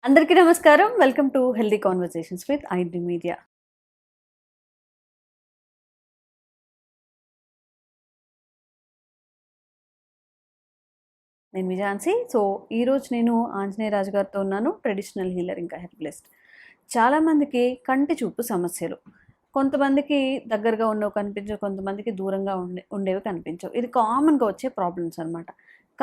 అందరికీ నమస్కారం. Welcome to healthy conversations with ID media. నేను మీ ఝాన్సీ. ఈరోజు నేను ఆంజనేయ రాజు గారితో ఉన్నాను, ట్రెడిషనల్ హీలర్ ఇంకా హెర్బలిస్ట్. చాలామందికి కంటి చూపు సమస్యలు, కొంతమందికి దగ్గరగా ఉండేవి కనిపించవు, కొంతమందికి దూరంగా ఉండేవి కనిపించవు. ఇది కామన్గా వచ్చే ప్రాబ్లమ్స్ అనమాట.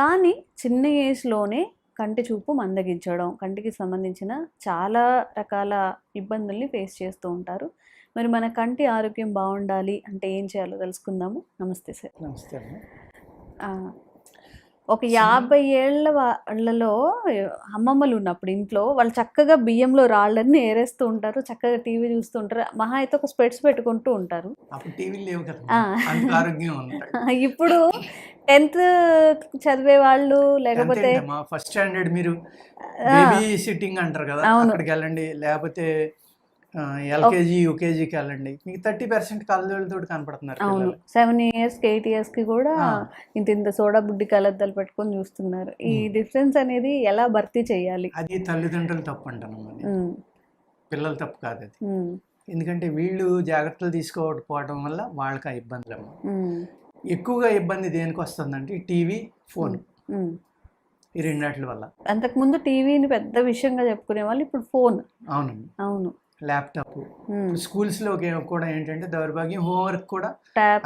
కానీ చిన్న ఏజ్లోనే కంటి చూపు మందగించడం, కంటికి సంబంధించిన చాలా రకాల ఇబ్బందుల్ని ఫేస్ చేస్తూ ఉంటారు. మరి మన కంటి ఆరోగ్యం బాగుండాలి అంటే ఏం చేయాలో తెలుసుకుందాము. నమస్తే సార్. నమస్తే. ఒక 50 ఏళ్ల వాళ్ళలో అమ్మమ్మలు ఉన్నప్పుడు ఇంట్లో వాళ్ళు చక్కగా బియ్యంలో రాళ్ళన్నీ ఏరేస్తూ ఉంటారు, చక్కగా టీవీ చూస్తూ ఉంటారు, మహా అయితే ఒక స్పెట్స్ పెట్టుకుంటూ ఉంటారు. ఇప్పుడు 10th చదివే వాళ్ళు లేకపోతే ఫస్ట్ స్టాండర్డ్ మీరు బేబీ సిట్టింగ్ అంటారు కదా, అక్కడికి వెళ్ళండి, లేకపోతే ఎల్కేజీ యూకేజీకి వెళ్ళండి, మీకు 30% కళ్ళజోళ్ళతో కనపడుతున్నారు. అవును, 7 years 8 years కూడా ఇంత సోడా బుడ్డి కళ్ళద్దాలు పెట్టుకొని చూస్తున్నారు. ఈ డిఫరెన్స్ అనేది ఎలా భర్తీ చేయాలి? అది తల్లిదండ్రులు తప్పు అంటాను, పిల్లలు తప్పు కాదు అది. ఎందుకంటే వీళ్ళు జాగ్రత్తలు తీసుకోకపోవడం వల్ల వాళ్ళకి ఆ ఇబ్బందులు. ఎక్కువగా ఇబ్బంది దేనికి వస్తుందంటే టీవీ, ఫోన్, ఈ రెండాటి వల్ల. అంతకుముందు టీవీని పెద్ద విషయంగా చెప్పుకునే వాళ్ళు, ఇప్పుడు ఫోన్. అవునండి, అవును, ల్యాప్టాప్. స్కూల్స్ లో కూడా ఏంటంటే దౌర్భాగ్యం, హోంవర్క్ కూడా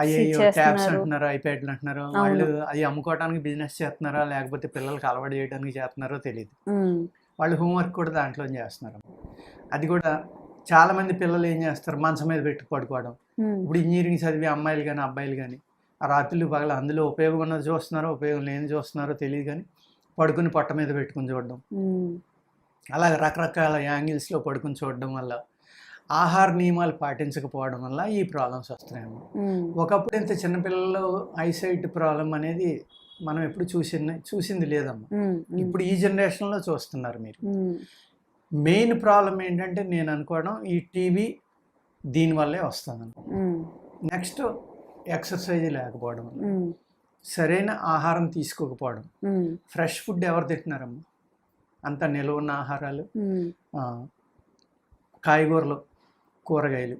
అయ్యో ట్యాబ్స్ అంటున్నారు, ఐప్యాడ్లు అంటున్నారు. వాళ్ళు అవి అమ్ముకోవడానికి బిజినెస్ చేస్తున్నారా లేకపోతే పిల్లలకి అలవాటు చేయడానికి చేస్తున్నారో తెలియదు. వాళ్ళు హోంవర్క్ కూడా దాంట్లో చేస్తున్నారు. అది కూడా చాలా మంది పిల్లలు ఏం చేస్తారు, మంచం మీద పెట్టి పడుకోవడం. ఇప్పుడు ఇంజనీరింగ్ చదివే అమ్మాయిలు కానీ అబ్బాయిలు కానీ రాత్రులు పగల అందులో ఉపయోగం ఉన్నది చూస్తున్నారో ఉపయోగం లేని చూస్తున్నారో తెలియదు, కానీ పడుకుని పొట్ట మీద పెట్టుకుని చూడడం, అలాగే రకరకాల యాంగిల్స్లో పడుకుని చూడడం వల్ల, ఆహార నియమాలు పాటించకపోవడం వల్ల ఈ ప్రాబ్లమ్స్ వస్తున్నాయి. ఒకప్పుడు ఇంత చిన్నపిల్లల్లో ఐసైట్ ప్రాబ్లం అనేది మనం ఎప్పుడు చూసింది లేదమ్మా. ఇప్పుడు ఈ జనరేషన్లో చూస్తున్నారు మీరు. మెయిన్ ప్రాబ్లం ఏంటంటే నేను అనుకోవడం ఈ టీవీ దీనివల్లే వస్తుంది. నెక్స్ట్ ఎక్సర్సైజ్ లేకపోవడం, సరైన ఆహారం తీసుకోకపోవడం. ఫ్రెష్ ఫుడ్ ఎవరు తింటున్నారమ్మా? అంత నిల్వ ఉన్న ఆహారాలు, కాయగూరలు, కూరగాయలు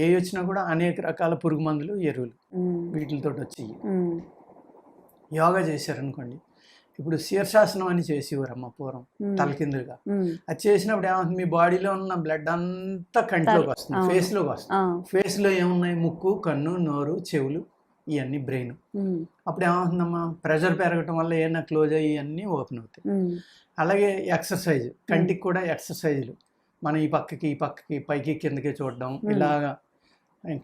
ఏ వచ్చినా కూడా అనేక రకాల పురుగు మందులు, ఎరువులు వీటితో వచ్చి. యోగా చేశారనుకోండి, ఇప్పుడు శీర్షాసనం అని చేసేవారమ్మ పూర్వం తలకిందులుగా. అది చేసినప్పుడు ఏమవుతుంది, మీ బాడీలో ఉన్న బ్లడ్ అంతా కంటిలోకి వస్తుంది, ఫేస్లోకి వస్తుంది. ఫేస్లో ఏమున్నాయి, ముక్కు, కన్ను, నోరు, చెవులు, ఇవన్నీ బ్రెయిన్. అప్పుడు ఏమవుతుందమ్మా, ప్రెషర్ పెరగటం వల్ల ఏమైనా క్లోజ్ అయ్యి ఇవన్నీ ఓపెన్ అవుతాయి. అలాగే ఎక్సర్సైజ్, కంటికి కూడా ఎక్సర్సైజులు, మనం ఈ పక్కకి పైకి కిందకి చూడడం, ఇలాగా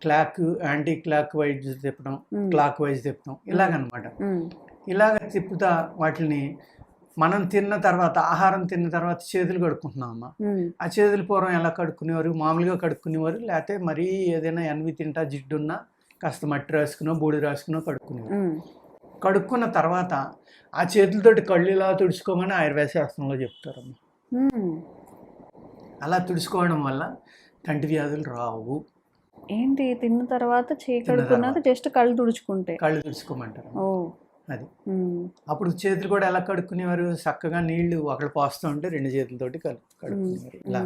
క్లాక్ యాంటీ క్లాక్ వైజ్ తిప్పడం, క్లాక్ వైజ్ తిప్పడం, ఇలాగనమాట. ఇలాగ తిప్పుతా వాటిని మనం తిన్న తర్వాత, ఆహారం తిన్న తర్వాత చేతులు కడుక్కుంటున్నాం అమ్మ. ఆ చేతులు పూర్వం ఎలా కడుక్కునేవారు, మామూలుగా కడుక్కునేవారు, లేకపోతే మరీ ఏదైనా ఎన్వి తింటా జిడ్డున్నా కాస్త మట్టి రాసుకునో బూడి రాసుకునో కడుక్కునేవారు. కడుక్కున్న తర్వాత ఆ చేతులతోటి కళ్ళు ఇలా తుడుచుకోమని ఆయుర్వేద శాస్త్రంలో చెప్తారమ్మ. అలా తుడుచుకోవడం వల్ల కంటి వ్యాధులు రావు. ఏంటి, తిన్న తర్వాత కడుక్కున్నాక జస్ట్ కళ్ళు తుడుచుకోమంటారు. అది అప్పుడు చేతులు కూడా ఎలా కడుక్కునేవారు, చక్కగా నీళ్లు ఒకళ్ళు పోస్తూ ఉంటే 2 చేతులతోటి కడుక్కునేవారు. ఇలా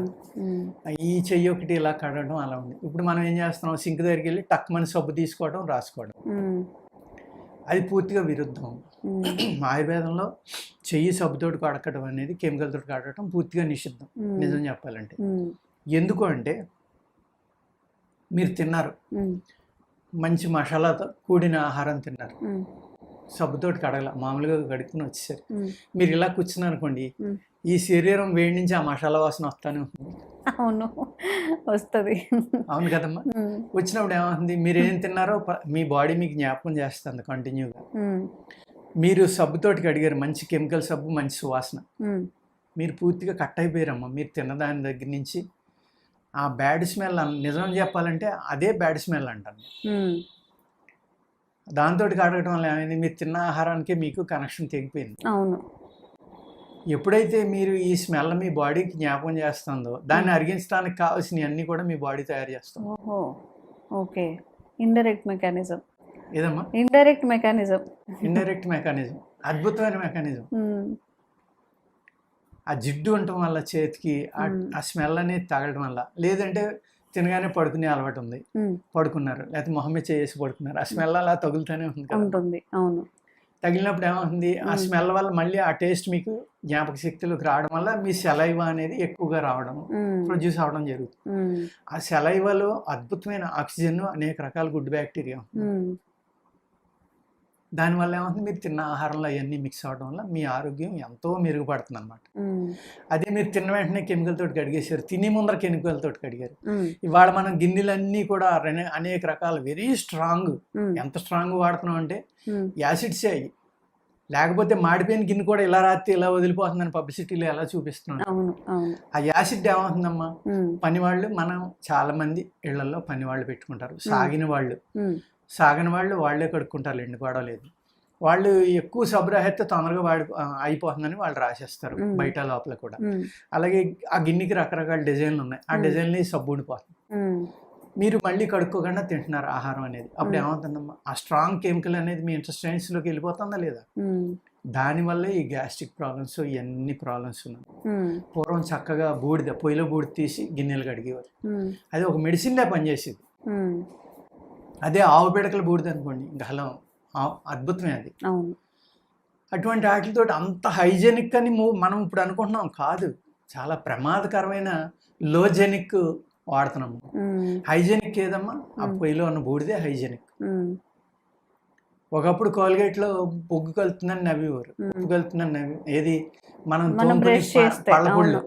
ఈ చెయ్యి ఒకటి ఇలా కడగడం అలా ఉంది. ఇప్పుడు మనం ఏం చేస్తున్నాం, సింక్ దగ్గరికి వెళ్ళి టక్మని సబ్బు తీసుకోవడం, రాసుకోవడం. అది పూర్తిగా విరుద్ధం. ఆయుర్వేదంలో చెయ్యి సబ్బుతోటి కడగడం అనేది, కెమికల్ తోటి కడగడం పూర్తిగా నిషిద్ధం నిజం చెప్పాలంటే. ఎందుకు అంటే, మీరు తిన్నారు, మంచి మసాలాతో కూడిన ఆహారం తిన్నారు, సబ్బుతోటి కడగల, మామూలుగా కడుక్కుని వచ్చేసరి మీరు ఇలా కూర్చున్నారు అనుకోండి, ఈ శరీరం వేడి నుంచి ఆ మసాలా వాసన వస్తానే ఉంటుంది. అవును, వస్తుంది. అవును కదమ్మా. వచ్చినప్పుడు ఏమవుతుంది, మీరు ఏం తిన్నారో మీ బాడీ మీకు జ్ఞాపకం చేస్తుంది కంటిన్యూగా. మీరు సబ్బుతోటి కడిగారు, మంచి కెమికల్ సబ్బు, మంచి సువాసన, మీరు పూర్తిగా కట్ అయిపోయారమ్మా. మీరు తిన్నదాని దగ్గర నుంచి ఆ బ్యాడ్ స్మెల్, నిజం చెప్పాలంటే అదే బ్యాడ్ స్మెల్ అంటాను. దాంతో కడగటం వల్ల ఏమైంది, మీరు తిన్న ఆహారానికి మీకు కనెక్షన్ తెగిపోయింది. అవును. ఎప్పుడైతే మీరు ఈ స్మెల్ మీ బాడీకి జ్ఞాపకం చేస్తుందో, దాన్ని అరిగించడానికి కావాల్సినవి అన్నీ కూడా మీ బాడీ తయారు చేస్తుంది. Okay, indirect mechanism. ఏదమ్మా? ఇండైరెక్ట్ మెకానిజం, అద్భుతమైన మెకానిజం. ఆ జిడ్డు ఉండటం వల్ల చేతికి ఆ స్మెల్ అనేది తగలడం వల్ల, లేదంటే తినగానే పడుకునే అలవాటు ఉంది, పడుకున్నారు, లేకపోతే మొహం మీద చేసి పడుకున్నారు, ఆ స్మెల్ అలా తగులుతూనే ఉంటుంది. అవును, తగిలినప్పుడు ఏమవుతుంది, ఆ స్మెల్ వల్ల మళ్ళీ ఆ టేస్ట్ మీకు జ్ఞాపక శక్తిలోకి రావడం వల్ల మీ సెలైవా అనేది ఎక్కువగా రావడం, ప్రొడ్యూస్ అవ్వడం జరుగుతుంది. ఆ సెలైవాలో అద్భుతమైన ఆక్సిజన్, అనేక రకాల గుడ్ బ్యాక్టీరియా, దానివల్ల ఏమవుతుంది, మీరు తిన్న ఆహారంలో అవన్నీ మిక్స్ అవ్వడం వల్ల మీ ఆరోగ్యం ఎంతో మెరుగుపడుతుంది అనమాట. అదే మీరు తిన్న వెంటనే కెమికల్ తోటి కడిగేశారు, తిని ముందర కెమికల్ తోటి కడిగారు. ఇవాళ మనం గిన్నెలన్నీ కూడా అనేక రకాల వెరీ స్ట్రాంగ్, ఎంత స్ట్రాంగ్ వాడుతున్నాం అంటే యాసిడ్సే అయ్యి, లేకపోతే మాడిపోయిన గిన్నె కూడా ఇలా రాత్రి ఇలా వదిలిపోతుందని పబ్లిసిటీలో ఎలా చూపిస్తున్నాం. ఆ యాసిడ్ ఏమవుతుందమ్మా, పనివాళ్ళు, మనం చాలా మంది ఇళ్లలో పనివాళ్ళు పెట్టుకుంటారు, సాగిన వాళ్ళు వాళ్ళే కడుక్కుంటారు, ఎండు గొడవలేదు, వాళ్ళు ఎక్కువ సబ్రాహెత్తే తొందరగా అయిపోతుందని వాళ్ళు రాసేస్తారు బయట లోపల కూడా. అలాగే ఆ గిన్నెకి రకరకాల డిజైన్లు ఉన్నాయి, ఆ డిజైన్లు సబ్బు ఉండిపోతుంది, మీరు మళ్ళీ కడుక్కోకుండా తింటున్నారు ఆహారం అనేది. అప్పుడు ఏమవుతుందమ్మా, ఆ స్ట్రాంగ్ కెమికల్ అనేది మీ ఇంటెస్టైన్స్లోకి వెళ్ళిపోతుందా లేదా, దానివల్లే ఈ గ్యాస్ట్రిక్ ప్రాబ్లమ్స్, ఇవన్నీ ప్రాబ్లమ్స్ ఉన్నాయి. పూర్వం చక్కగా పొయ్యిలో బూడిద తీసి గిన్నెలు కడిగేవారు, అది ఒక మెడిసిన్లా పనిచేసేది. అదే ఆవు పిడకల బూడిద అనుకోండి, గలం అద్భుతమే అది. అటువంటి వాటితో అంత హైజెనిక్ అని మనం ఇప్పుడు అనుకుంటున్నాం, కాదు, చాలా ప్రమాదకరమైన లోజెనిక్ వాడుతున్నాము. హైజెనిక్ ఏదమ్మా, ఆ పొయ్యిలో ఉన్న బూడిదే హైజెనిక్. ఒకప్పుడు కోల్గేట్లో బొగ్గు కలుతుందని నవ్వేవారు, ఉప్పు కలుతుందని ఏది మనం పళ్ళ పుళ్ళు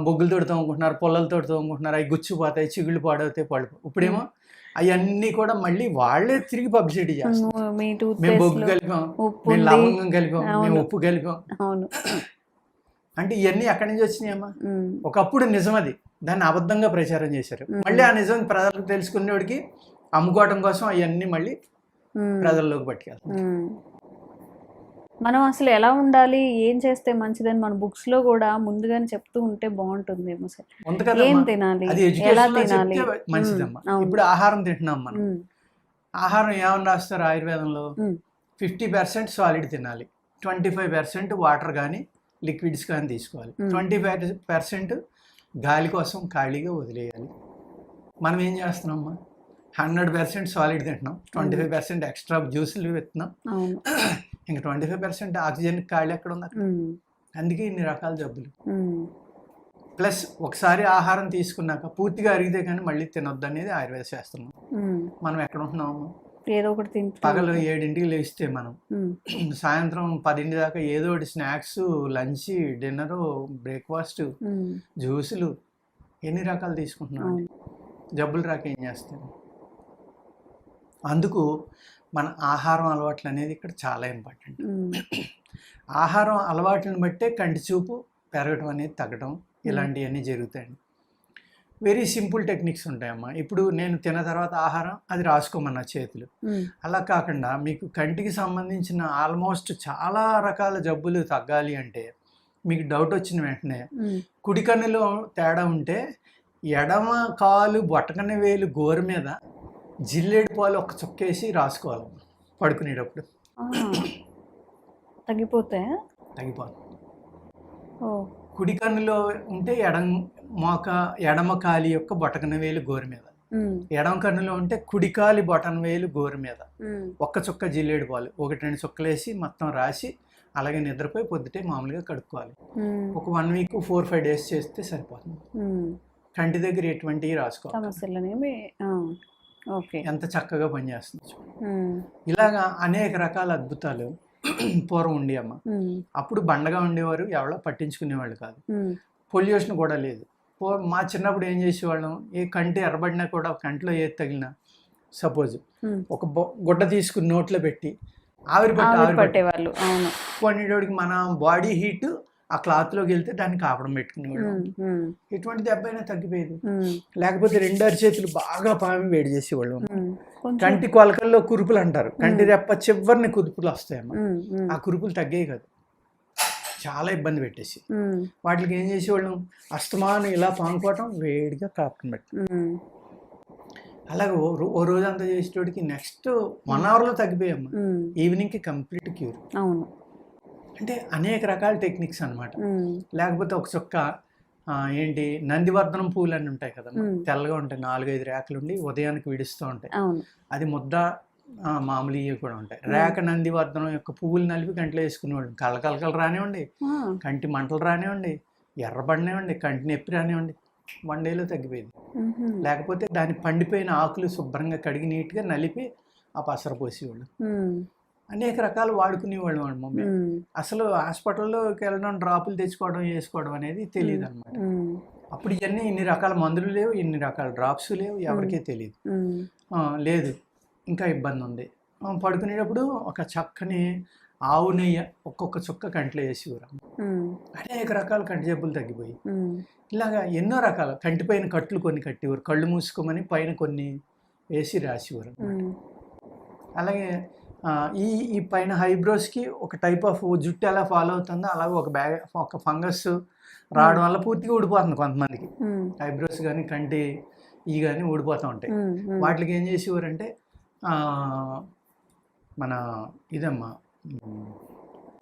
బొగ్గులతో తోముకుంటున్నారు, పుల్లలతో తోముకుంటున్నారు, అవి గుచ్చిపోతాయి, చిగుళ్ళు పాడవుతాయి పళ్ళు. ఇప్పుడేమో అవన్నీ కూడా మళ్ళీ వాళ్ళే తిరిగి పబ్లిసిటీ చేస్తారు, మేము బొగ్గు కలిపాం, మేము లవంగం కలిపాం, మేము ఉప్పు కలిపాం. అంటే ఇవన్నీ ఎక్కడి నుంచి వచ్చినాయమ్మా, ఒకప్పుడు నిజమది, దాన్ని అబద్ధంగా ప్రచారం చేశారు, మళ్ళీ ఆ నిజం ప్రజలకు తెలుసుకునేవాడికి అమ్ముకోవడం కోసం అవన్నీ మళ్ళీ ప్రజల్లోకి పట్టుకెళ్తారు. మనం అసలు ఎలా ఉండాలి, ఏం చేస్తే మంచిదని మన బుక్స్ లో కూడా ముందుగానే చెప్తూ ఉంటే బాగుంటుందేమో సార్. ఏం తినాలి, ఎలా తినాలి, మంచిదమ్మా. ఇప్పుడు ఆహారం తింటున్నాం మనం, ఆహారం ఏమని రాస్తారు ఆయుర్వేదంలో, 50% సాలిడ్ తినాలి, 25% వాటర్ కానీ లిక్విడ్స్ కానీ తీసుకోవాలి, 25% గాలి కోసం ఖాళీగా వదిలేయాలి. మనం ఏం చేస్తున్నామమ్మా, 100% సాలిడ్ తింటున్నాం, 25% ఎక్స్ట్రా జ్యూసులు పెడుతున్నాం, ఇంకా 25% ఆక్సిజన్ ఖాళీ ఎక్కడ ఉంది అక్కడ. అందుకే ఇన్ని రకాల జబ్బులు. ప్లస్ ఒకసారి ఆహారం తీసుకున్నాక పూర్తిగా అరిగితే కానీ మళ్ళీ తినొద్దు అనేది ఆయుర్వేద శాస్త్రం. మనం ఎక్కడ ఉంటున్నాము, ఏదో ఒకటి తింటాం. పగలు 7ంటికి లేస్తే మనం సాయంత్రం 10 దాకా ఏదో ఒకటి స్నాక్స్, లంచ్, డిన్నర్, బ్రేక్ఫాస్ట్, జ్యూసులు, ఎన్ని రకాలు తీసుకుంటున్నాం, జబ్బులు రాక ఏం చేస్తాం. అందుకు మన ఆహారం అలవాట్లు అనేది ఇక్కడ చాలా ఇంపార్టెంట్. ఆహారం అలవాట్లను బట్టే కంటి చూపు పెరగడం అనేది తగ్గడం, ఇలాంటివన్నీ జరుగుతాయండి. వెరీ సింపుల్ టెక్నిక్స్ ఉంటాయమ్మా. ఇప్పుడు నేను తిన్న తర్వాత ఆహారం అది రాసుకోమన్నా చేతులు, అలా కాకుండా మీకు కంటికి సంబంధించిన ఆల్మోస్ట్ చాలా రకాల జబ్బులు తగ్గాలి అంటే మీకు డౌట్ వచ్చిన వెంటనే కుడి కన్నులో తేడా ఉంటే ఎడమ కాలు బొట్టకన్న వేలు గోరు మీద జిల్లేడు పాలు ఒక చుక్కేసి రాసుకోవాలి పడుకునేటప్పుడు, తగ్గిపోతాయి. కుడి కన్నులో ఉంటే ఎడమ కాలి యొక్క బొటకన వేలు గోరు మీద, ఎడమ కన్నులో ఉంటే కుడికాలి బొటన వేలు గోరు మీద ఒక్క చుక్క జిల్లేడు పాలు 1-2 చుక్కలు వేసి మొత్తం రాసి అలాగే నిద్రపోయి పొద్దుటే మామూలుగా కడుక్కోవాలి. ఒక 1 వీక్ 4-5 డేస్ చేస్తే సరిపోతుంది. కంటి దగ్గర ఎటువంటివి రాసుకోవాలి, ఎంత చక్కగా పనిచేస్తుంది. ఇలాగా అనేక రకాల అద్భుతాలు పూర్వం ఉండి అమ్మ. అప్పుడు బండగా ఉండేవారు, ఎవరో పట్టించుకునేవాళ్ళు కాదు, పొల్యూషన్ కూడా లేదు. మా చిన్నప్పుడు ఏం చేసేవాళ్ళం, ఏ కంటి ఎర్రబడినా కూడా కంటిలో ఏది తగిలినా సపోజ్ ఒక గుడ్డ తీసుకుని నోట్లో పెట్టి ఆవిరి పట్టేవాళ్ళు. కొన్నిటికి మన బాడీ హీట్ ఆ క్లాత్లోకి వెళ్తే దాన్ని కాపడం పెట్టుకునేవాడు, ఎటువంటి దెబ్బ అయినా తగ్గిపోయేది. లేకపోతే 2 అరిచేతులు బాగా పామి వేడి చేసేవాళ్ళు. కంటి కొలకల్లో కురుపులు అంటారు, కంటి రెప్ప చివరిని కురుపులు వస్తాయమ్మా, ఆ కురుపులు తగ్గాయి కాదు, చాలా ఇబ్బంది పెట్టేసి వాటికి ఏం చేసేవాళ్ళం, అస్తమానం ఇలా పాముకోవటం, వేడిగా కాపడం పెట్టి అలాగే ఓ రోజంతా చేసేటోడికి నెక్స్ట్ 1 అవర్లో తగ్గిపోయామ్మా, ఈవినింగ్కి కంప్లీట్ క్యూర్. అంటే అనేక రకాల టెక్నిక్స్ అన్నమాట. లేకపోతే ఒక చుక్క ఏంటి నందివర్ధనం పూలు అని ఉంటాయి కదా, తెల్లగా ఉంటాయి, 4-5 రేఖలు ఉండి ఉదయానికి విడుస్తూ ఉంటాయి. అది ముద్ద మామూలు ఇవి కూడా ఉంటాయి. రేఖ నందివర్ధనం యొక్క పువ్వులు నలిపి కంట్లో వేసుకునేవాళ్ళు. కలకలకలు రానివ్వండి, కంటి మంటలు రానివ్వండి, ఎర్రబడినివ్వండి, కంటి నొప్పి రానివ్వండి, 1 డేలో తగ్గిపోయింది. లేకపోతే దాని పండిపోయిన ఆకులు శుభ్రంగా కడిగి నీట్గా నలిపి ఆ పసర పోసేవాళ్ళు. అనేక రకాలు వాడుకునేవాళ్ళు వాళ్ళ మమ్మీ. అసలు హాస్పిటల్లోకి వెళ్ళడం, డ్రాపులు తెచ్చుకోవడం, వేసుకోవడం అనేది తెలియదు అనమాట. అప్పుడు ఇవన్నీ ఇన్ని రకాల మందులు లేవు, ఇన్ని రకాల డ్రాప్స్ లేవు, ఎవరికీ తెలియదు. లేదు ఇంకా ఇబ్బంది ఉంది, పడుకునేటప్పుడు ఒక చక్కని ఆవు నెయ్యి ఒక్కొక్క చుక్క కంట్లో వేసేవారు. అనేక రకాల కంటి జబ్బులు తగ్గిపోయి ఇలాగా ఎన్నో రకాల కంటిపైన కట్లు కొన్ని కట్టేవారు, కళ్ళు మూసుకోమని పైన కొన్ని వేసి రాసేవారు. అలాగే ఈ పైన హైబ్రోస్కి ఒక టైప్ ఆఫ్ జుట్టు ఎలా ఫాలో అవుతుందో అలాగే ఒక ఫంగస్ రావడం వల్ల పూర్తిగా ఊడిపోతుంది కొంతమందికి. హైబ్రోస్ కానీ కంటి ఇవి కానీ ఊడిపోతూ ఉంటాయి. వాటికి ఏం చేసేవారంటే మన ఇదమ్మా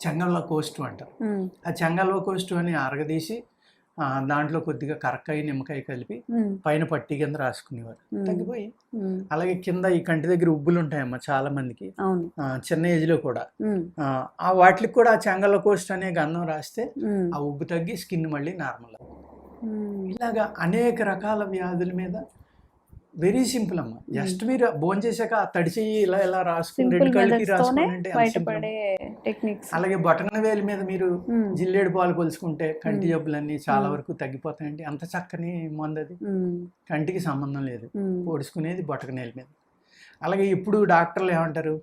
చెంగల్వ కోస్టు అంటారు. ఆ చెంగల్వ కోస్టు అని అరగదీసి దాంట్లో కొద్దిగా కరక్కాయ నిమ్మకాయ కలిపి పైన పట్టి కింద రాసుకునేవారు, తగ్గిపోయి. అలాగే కింద ఈ కంటి దగ్గర ఉబ్బులు ఉంటాయమ్మా చాలా మందికి, చిన్న ఏజ్ లో కూడా. ఆ వాటికి కూడా ఆ చెంగల్వ కోస్ట్ అనే గంధం రాస్తే ఆ ఉబ్బు తగ్గి స్కిన్ మళ్ళీ నార్మల్. ఇలాగా అనేక రకాల వ్యాధుల మీద వెరీ సింపుల్ అమ్మా. జస్ట్ మీరు భోజనం చేశాక తడిచి ఇలా ఇలా రాసుకుని 2 కళ్ళకి రాసుకుంటే. అలాగే బొటన వేలు మీద మీరు జిల్లేడు పాలు కొలుసుకుంటే కంటి జబ్బులన్నీ చాలా వరకు తగ్గిపోతాయండి. అంత చక్కని మందు అది, కంటికి సంబంధం లేదు, పొడుచుకునేది బొటకనేల మీద. అలాగే ఇప్పుడు డాక్టర్లు ఏమంటారు,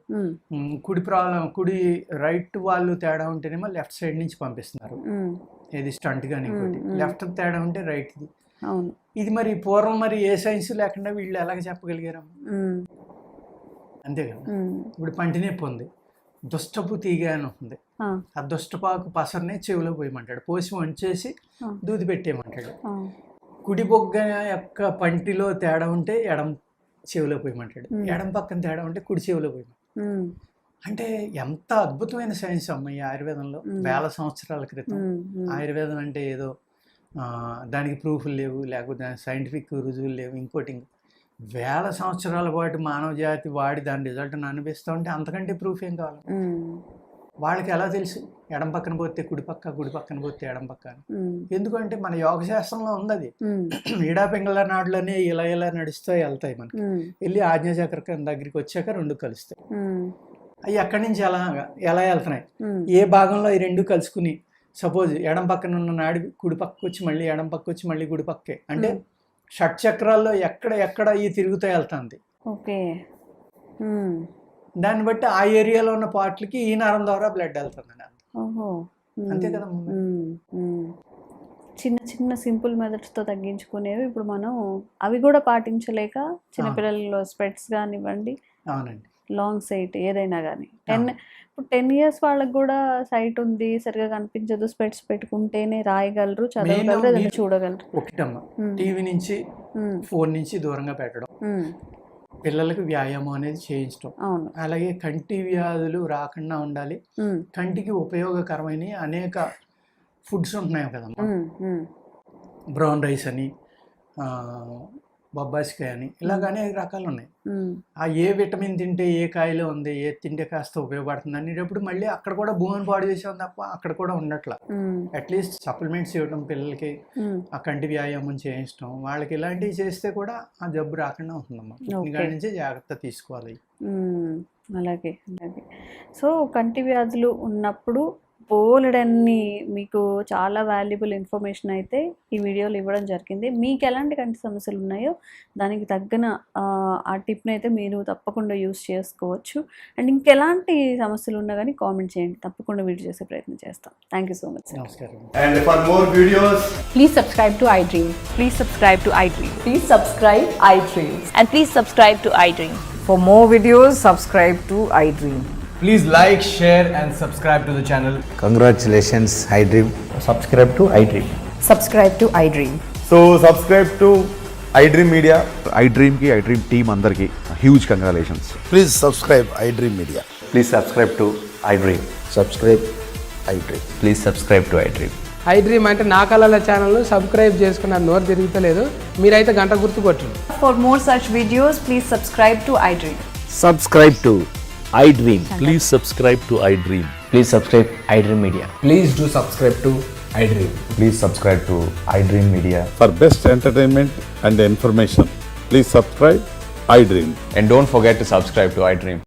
కుడి రైట్ వాళ్ళు తేడా ఉంటేనేమో లెఫ్ట్ సైడ్ నుంచి పంపిస్తున్నారు, ఏది స్టంట్ కానీ ఇంకోటి. లెఫ్ట్ తేడా ఉంటే రైట్ది. ఇది మరి పూర్వం మరి ఏ సైన్స్ లేకుండా వీళ్ళు ఎలాగ చెప్పగలిగారు? అంతే కదా. ఇప్పుడు పంటి నొప్పి ఉంది, దుష్టపు తీగ అని ఉంటుంది, ఆ దుష్టపాకు పసరనే చెవిలో పోయమంటాడు, పోసి వంచేసి దూది పెట్టేయమంటాడు. కుడి బొగ్గ యొక్క పంటిలో తేడా ఉంటే ఎడం చెవిలో పోయమంటాడు, ఎడం పక్కన తేడా ఉంటే కుడి చెవిలో పోయమంటాడు. అంటే ఎంత అద్భుతమైన సైన్స్ అమ్మ ఈ ఆయుర్వేదంలో. వేల సంవత్సరాల క్రితం ఆయుర్వేదం అంటే ఏదో దానికి ప్రూఫ్లు లేవు, లేకపోతే దానికి సైంటిఫిక్ రుజువులు లేవు, ఇంకోటి వేల సంవత్సరాల పాటు మానవ జాతి వాడి దాని రిజల్ట్ని అనుభవిస్తూ ఉంటే అంతకంటే ప్రూఫ్ ఏం కావాలి? వాళ్ళకి ఎలా తెలుసు ఎడం పక్కన పోతే కుడి పక్క, కుడి పక్కన పోతే ఎడం పక్క అని? ఎందుకంటే మన యోగ శాస్త్రంలో ఉంది అది. ఈడా పింగళ నాడులనే ఇలా ఇలా నడుస్తూ వెళ్తాయి, మనకి వెళ్ళి ఆజ్ఞాచక్రం దగ్గరికి వచ్చాక 2 కలుస్తాయి. అవి ఎక్కడి నుంచి ఎలా వెళ్తున్నాయి, ఏ భాగంలో ఈ 2 కలుసుకుని, సపోజ్ ఎడం పక్కన ఉన్న నాడి కుడి పక్కకు వచ్చి మళ్ళీ ఎడం పక్క వచ్చి మళ్ళీ కుడి పక్కే, అంటే షట్చక్రాల్లో ఎక్కడ ఈ తిరుగుతూ వెళ్తుంది. దాన్ని బట్టి ఆ ఏరియాలో ఉన్న పార్ట్లకి ఈ నరం ద్వారా బ్లడ్ వెళ్తుంది. అంతే కదా. చిన్న చిన్న సింపుల్ మెథడ్స్తో తగ్గించుకునేవి ఇప్పుడు మనం అవి కూడా పాటించలేక చిన్నపిల్లల్లో స్పెట్స్ కానివ్వండి, అవునండి, లాంగ్ సైట్ ఏదైనా కానీ 10 years వాళ్ళకి కూడా సైట్ ఉంది, సరిగా కనిపించదు, స్పెట్స్ పెట్టుకుంటేనే రాయగలరు, చదవగలరు, ఏదైనా చూడగలరు. ఒకటమ్మా టీవీ నుంచి ఫోన్ నుంచి దూరంగా పెట్టడం, పిల్లలకు వ్యాయామం అనేది చేయించడం. అలాగే కంటి వ్యాధులు రాకుండా ఉండాలి, కంటికి ఉపయోగకరమైన అనేక ఫుడ్స్ ఉంటున్నాయి కదమ్మా. బ్రౌన్ రైస్ అని, బొబ్బాసికాయ అని, ఇలాగ అనేక రకాలు ఉన్నాయి. ఆ ఏ విటమిన్ తింటే ఏ కాయలో ఉంది, ఏ తింటే కాస్త ఉపయోగపడుతుంది అనేటప్పుడు మళ్ళీ అక్కడ కూడా భూమిని పాడు చేసాం తప్ప అక్కడ కూడా ఉండట్లా. అట్లీస్ట్ సప్లిమెంట్స్ ఇవ్వడం పిల్లలకి, ఆ కంటి వ్యాయామం చేయించడం, వాళ్ళకి ఇలాంటివి చేస్తే కూడా ఆ జబ్బు రాకుండా ఉంటుందమ్మా. దాని నుంచి జాగ్రత్త తీసుకోవాలి. అలాగే. సో కంటి వ్యాధులు ఉన్నప్పుడు బోలెడన్ని మీకు చాలా వాల్యుబుల్ ఇన్ఫర్మేషన్ అయితే ఈ వీడియోలో ఇవ్వడం జరిగింది. మీకు ఎలాంటి కంటి సమస్యలు ఉన్నాయో దానికి తగ్గిన ఆ టిప్ని అయితే మీరు తప్పకుండా యూస్ చేసుకోవచ్చు. అండ్ ఇంకెలాంటి సమస్యలు ఉన్నా కానీ కామెంట్ చేయండి, తప్పకుండా వీడియో చేసే ప్రయత్నం చేస్తాం. Thank you so much. నమస్కారం. And for more videos, please subscribe to iDream. Please subscribe to iDream. Please subscribe iDream. And please subscribe to iDream. For more videos, subscribe to iDream. please like, share and subscribe to the channel. Congratulations, iDream. Subscribe to iDream. Subscribe to iDream. So subscribe to iDream Media. iDream ki iDream team andarki huge congratulations. Please subscribe iDream Media. Please subscribe to iDream. Subscribe iDream. Please subscribe to iDream. I dream అంటే నా కళల ఛానల్ను subscribe చేసుకున్న నోరు తిరుగుతలేదు, మీరైతే గంట గుర్తు కొట్టండి. For more such videos, please subscribe to iDream. Subscribe to iDream. Please subscribe to iDream. Please subscribe iDream Media. Please do subscribe to iDream. Please subscribe to iDream Media. For best entertainment and information, please subscribe iDream. And don't forget to subscribe to iDream.